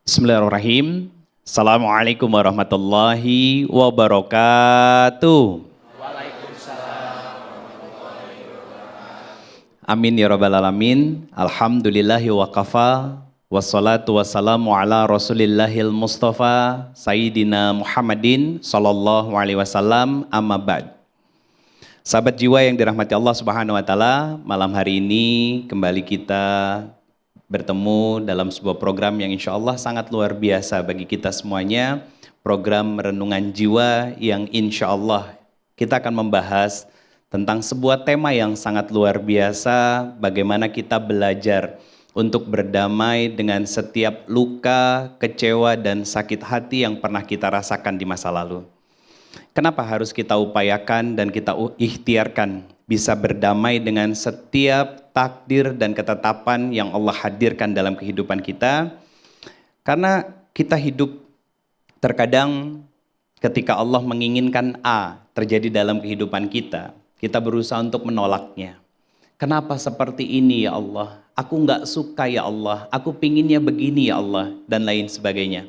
Bismillahirrahmanirrahim. Assalamualaikum warahmatullahi wabarakatuh. Amin ya rabbal alamin. Alhamdulillahi wa kafa. Wassalatu wassalamu ala rasulillahil mustafa Sayyidina Muhammadin sallallahu alaihi wasallam, amma ba'd. Sahabat jiwa yang dirahmati Allah subhanahu wa ta'ala, malam hari ini kembali kita bertemu dalam sebuah program yang insya Allah sangat luar biasa bagi kita semuanya. Program Renungan Jiwa yang insya Allah kita akan membahas tentang sebuah tema yang sangat luar biasa. Bagaimana kita belajar untuk berdamai dengan setiap luka, kecewa, dan sakit hati yang pernah kita rasakan di masa lalu. Kenapa harus kita upayakan dan kita ikhtiarkan bisa berdamai dengan setiap takdir dan ketetapan yang Allah hadirkan dalam kehidupan kita? Karena kita hidup terkadang ketika Allah menginginkan A terjadi dalam kehidupan kita, kita berusaha untuk menolaknya. Kenapa seperti ini ya Allah? Aku nggak suka ya Allah, aku pinginnya begini ya Allah, dan lain sebagainya.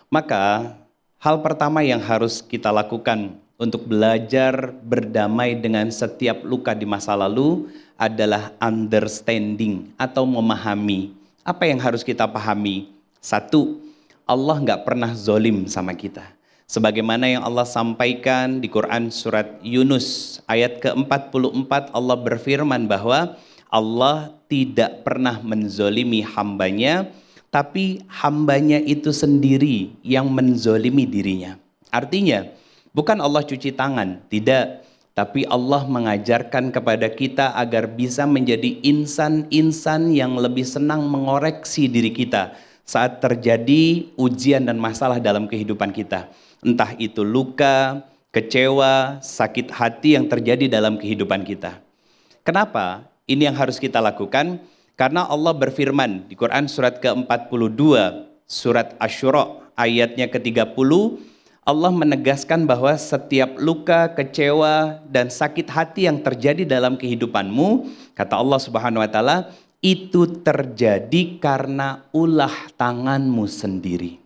Maka hal pertama yang harus kita lakukan untuk belajar berdamai dengan setiap luka di masa lalu adalah understanding atau memahami. Apa yang harus kita pahami? Satu, Allah nggak pernah zolim sama kita. Sebagaimana yang Allah sampaikan di Quran surat Yunus ayat ke-44, Allah berfirman bahwa Allah tidak pernah menzolimi hambanya, tapi hambanya itu sendiri yang menzolimi dirinya. Artinya, bukan Allah cuci tangan, tidak. Tapi Allah mengajarkan kepada kita agar bisa menjadi insan-insan yang lebih senang mengoreksi diri kita saat terjadi ujian dan masalah dalam kehidupan kita. Entah itu luka, kecewa, sakit hati yang terjadi dalam kehidupan kita. Kenapa? Ini yang harus kita lakukan. Karena Allah berfirman di Quran surat ke-42, surat Asy-Syura ayatnya ke-30, Allah menegaskan bahwa setiap luka, kecewa, dan sakit hati yang terjadi dalam kehidupanmu, kata Allah Subhanahu wa Ta'ala, itu terjadi karena ulah tanganmu sendiri.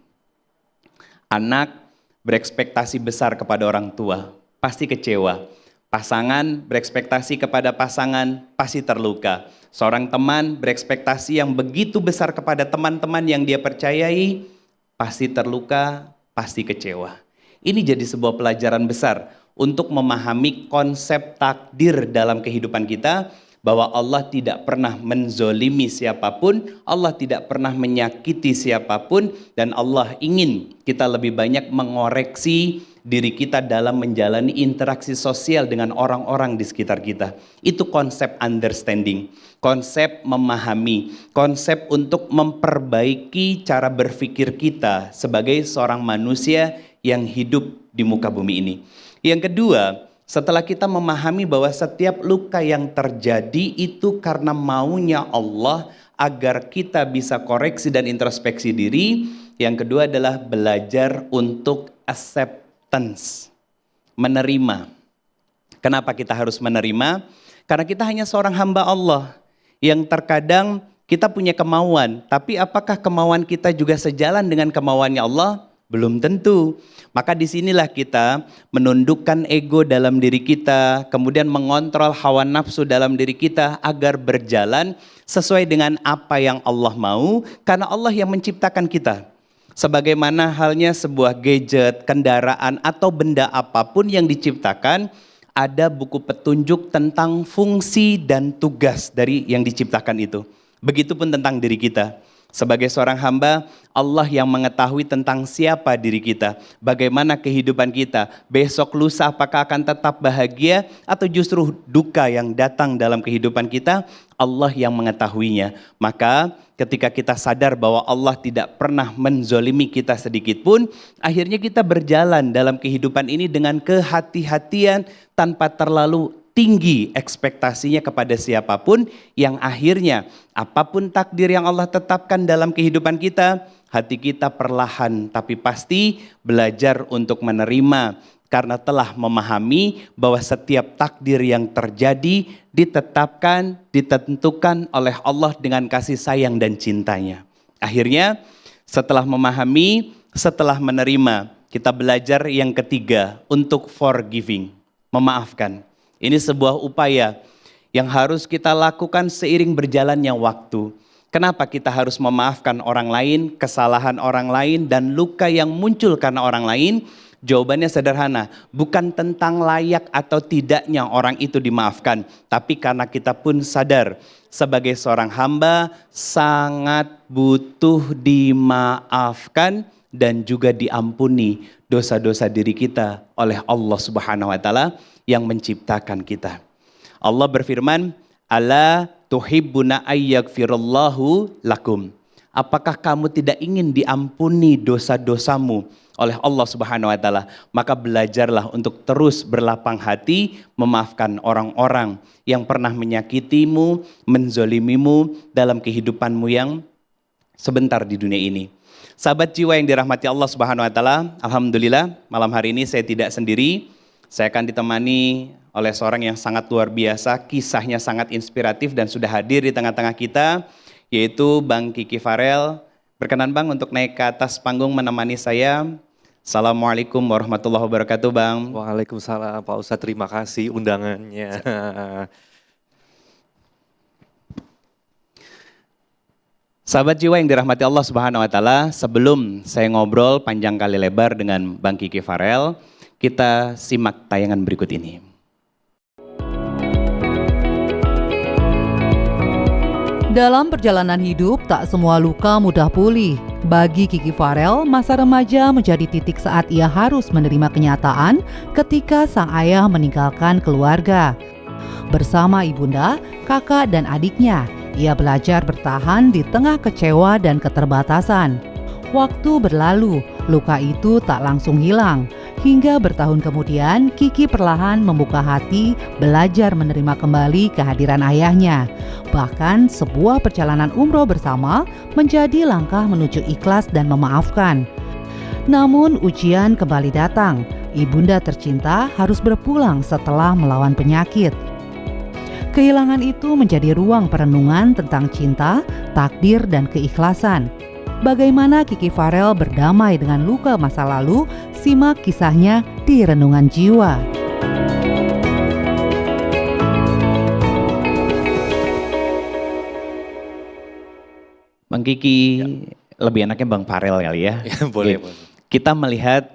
Anak berekspektasi besar kepada orang tua, pasti kecewa. Pasangan berekspektasi kepada pasangan, pasti terluka. Seorang teman berekspektasi yang begitu besar kepada teman-teman yang dia percayai, pasti terluka, pasti kecewa. Ini jadi sebuah pelajaran besar untuk memahami konsep takdir dalam kehidupan kita, bahwa Allah tidak pernah menzolimi siapapun, Allah tidak pernah menyakiti siapapun, dan Allah ingin kita lebih banyak mengoreksi diri kita dalam menjalani interaksi sosial dengan orang-orang di sekitar kita. Itu konsep understanding, konsep memahami, konsep untuk memperbaiki cara berpikir kita sebagai seorang manusia yang hidup di muka bumi ini. Yang kedua, setelah kita memahami bahwa setiap luka yang terjadi itu karena maunya Allah agar kita bisa koreksi dan introspeksi diri. Yang kedua adalah belajar untuk acceptance, menerima. Kenapa kita harus menerima? Karena kita hanya seorang hamba Allah yang terkadang kita punya kemauan, tapi apakah kemauan kita juga sejalan dengan kemauannya Allah? Belum tentu. Maka disinilah kita menundukkan ego dalam diri kita, kemudian mengontrol hawa nafsu dalam diri kita agar berjalan sesuai dengan apa yang Allah mau, karena Allah yang menciptakan kita. Sebagaimana halnya sebuah gadget, kendaraan, atau benda apapun yang diciptakan, ada buku petunjuk tentang fungsi dan tugas dari yang diciptakan itu. Begitupun tentang diri kita. Sebagai seorang hamba, Allah yang mengetahui tentang siapa diri kita, bagaimana kehidupan kita, besok lusa apakah akan tetap bahagia atau justru duka yang datang dalam kehidupan kita, Allah yang mengetahuinya. Maka ketika kita sadar bahwa Allah tidak pernah menzolimi kita sedikit pun, akhirnya kita berjalan dalam kehidupan ini dengan kehati-hatian tanpa terlalu tinggi ekspektasinya kepada siapapun, yang akhirnya apapun takdir yang Allah tetapkan dalam kehidupan kita, hati kita perlahan tapi pasti belajar untuk menerima, karena telah memahami bahwa setiap takdir yang terjadi ditetapkan, ditentukan oleh Allah dengan kasih sayang dan cintanya. Akhirnya Setelah memahami, setelah menerima, kita belajar yang ketiga untuk forgiving, memaafkan. Ini sebuah upaya yang harus kita lakukan seiring berjalannya waktu. Kenapa kita harus memaafkan orang lain, kesalahan orang lain, dan luka yang muncul karena orang lain? Jawabannya sederhana, bukan tentang layak atau tidaknya orang itu dimaafkan, tapi karena kita pun sadar sebagai seorang hamba sangat butuh dimaafkan dan juga diampuni dosa-dosa diri kita oleh Allah Subhanahu wa taala yang menciptakan kita. Allah berfirman, "Ala tuhibbuna ayyaghfirallahu lakum." Apakah kamu tidak ingin diampuni dosa-dosamu oleh Allah Subhanahu wa taala? Maka belajarlah untuk terus berlapang hati memaafkan orang-orang yang pernah menyakitimu, menzolimimu dalam kehidupanmu yang sebentar di dunia ini. Sahabat jiwa yang dirahmati Allah Subhanahu wa taala, alhamdulillah malam hari ini saya tidak sendiri. Saya akan ditemani oleh seorang yang sangat luar biasa, kisahnya sangat inspiratif dan sudah hadir di tengah-tengah kita, yaitu Bang Kiki Farel. Berkenan Bang untuk naik ke atas panggung menemani saya. Assalamualaikum warahmatullahi wabarakatuh Bang. Waalaikumsalam Pak Ustadz, terima kasih undangannya. Sahabat jiwa yang dirahmati Allah Subhanahu wa taala, sebelum saya ngobrol panjang kali lebar dengan Bang Kiki Farel, kita simak tayangan berikut ini. Dalam perjalanan hidup, tak semua luka mudah pulih. Bagi Kiki Farel, masa remaja menjadi titik saat ia harus menerima kenyataan ketika sang ayah meninggalkan keluarga. Bersama ibunda, kakak, dan adiknya, ia belajar bertahan di tengah kecewa dan keterbatasan. Waktu berlalu, luka itu tak langsung hilang. Hingga bertahun kemudian, Kiki perlahan membuka hati, belajar menerima kembali kehadiran ayahnya. Bahkan sebuah perjalanan umroh bersama menjadi langkah menuju ikhlas dan memaafkan. Namun ujian kembali datang. Ibunda tercinta harus berpulang setelah melawan penyakit. Kehilangan itu menjadi ruang perenungan tentang cinta, takdir, dan keikhlasan. Bagaimana Kiki Farel berdamai dengan luka masa lalu? Simak kisahnya di Renungan Jiwa. Bang Kiki, lebih enaknya Bang Farel kali ya. Boleh. Kita melihat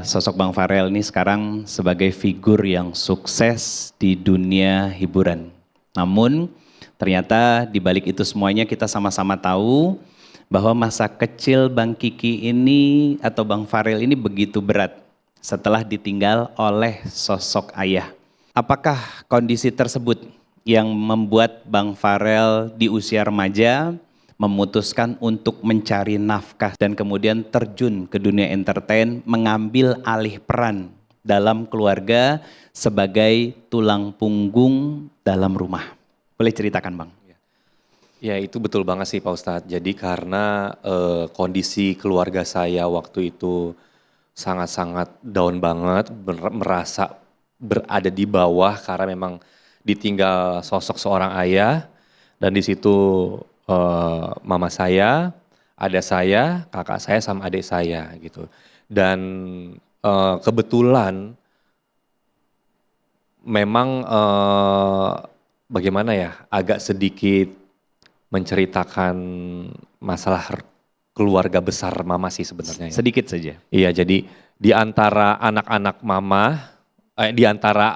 sosok Bang Farel ini sekarang sebagai figur yang sukses di dunia hiburan. Namun ternyata di balik itu semuanya kita sama-sama tahu bahwa masa kecil Bang Kiki ini atau Bang Farel ini begitu berat setelah ditinggal oleh sosok ayah. Apakah kondisi tersebut yang membuat Bang Farel di usia remaja memutuskan untuk mencari nafkah dan kemudian terjun ke dunia entertain, mengambil alih peran dalam keluarga sebagai tulang punggung dalam rumah? Boleh ceritakan Bang? Ya itu betul banget sih Pak Ustadz. Jadi karena kondisi keluarga saya waktu itu sangat-sangat down banget, merasa berada di bawah karena memang ditinggal sosok seorang ayah. Dan di situ mama saya, ada saya, kakak saya sama adik saya gitu. Dan kebetulan memang bagaimana ya, agak sedikit menceritakan masalah keluarga besar mama sih sebenarnya. Ya. Sedikit saja. Iya, jadi di antara anak-anak mama, di antara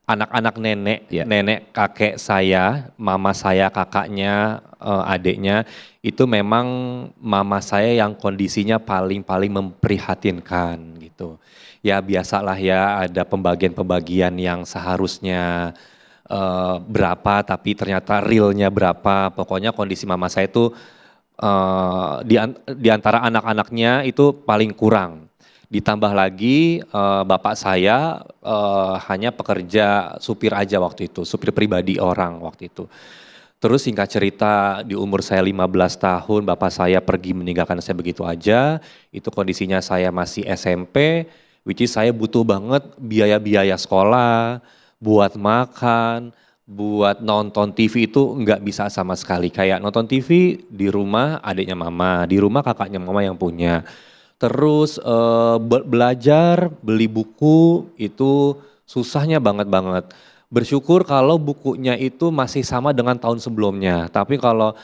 anak-anak nenek, nenek kakek saya, mama saya, kakaknya, adiknya, itu memang mama saya yang kondisinya paling memprihatinkan gitu. Ya biasalah ya, ada pembagian-pembagian yang seharusnya berapa tapi ternyata realnya berapa. Pokoknya kondisi mama saya itu di antara anak-anaknya itu paling kurang. Ditambah lagi bapak saya hanya pekerja supir aja waktu itu, supir pribadi orang waktu itu. Terus singkat cerita di umur saya 15 tahun bapak saya pergi meninggalkan saya begitu aja. Itu kondisinya saya masih SMP, which is saya butuh banget biaya-biaya sekolah, buat makan, buat nonton TV itu nggak bisa sama sekali. Kayak nonton TV di rumah adiknya mama, di rumah kakaknya mama yang punya. Terus belajar, beli buku itu susahnya banget. Bersyukur kalau bukunya itu masih sama dengan tahun sebelumnya. Tapi kalau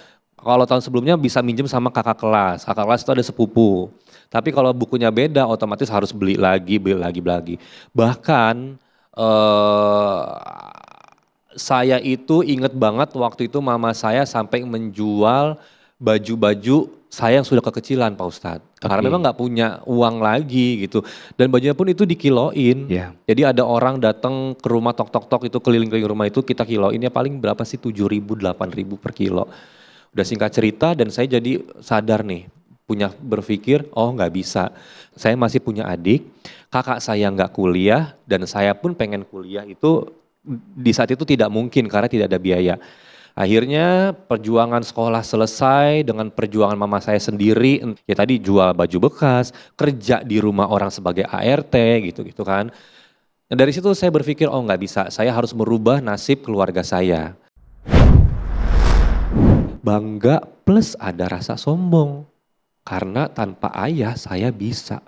tahun sebelumnya bisa minjem sama kakak kelas. Kakak kelas itu ada sepupu. Tapi kalau bukunya beda otomatis harus beli lagi. Bahkan saya itu inget banget waktu itu mama saya sampai menjual baju-baju saya yang sudah kekecilan Pak Ustadz. Karena memang nggak punya uang lagi gitu. Dan bajunya pun itu dikiloin. Yeah. Jadi ada orang datang ke rumah tok itu keliling-keliling rumah itu kita kiloin ya paling berapa sih 7.000 8.000 per kilo. Udah singkat cerita dan saya jadi sadar nih. Berpikir oh nggak bisa. Saya masih punya adik, kakak saya nggak kuliah dan saya pun pengen kuliah itu di saat itu tidak mungkin karena tidak ada biaya. Akhirnya perjuangan sekolah selesai dengan perjuangan mama saya sendiri. Ya tadi jual baju bekas, kerja di rumah orang sebagai ART gitu kan. Dan dari situ saya berpikir oh nggak bisa, saya harus merubah nasib keluarga saya. Bangga plus ada rasa sombong. Karena tanpa ayah saya bisa.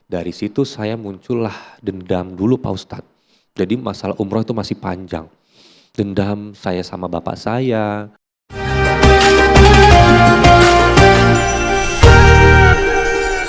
Dari situ saya muncullah dendam dulu Pak Ustadz. Jadi masalah umroh itu masih panjang. Dendam saya sama bapak saya.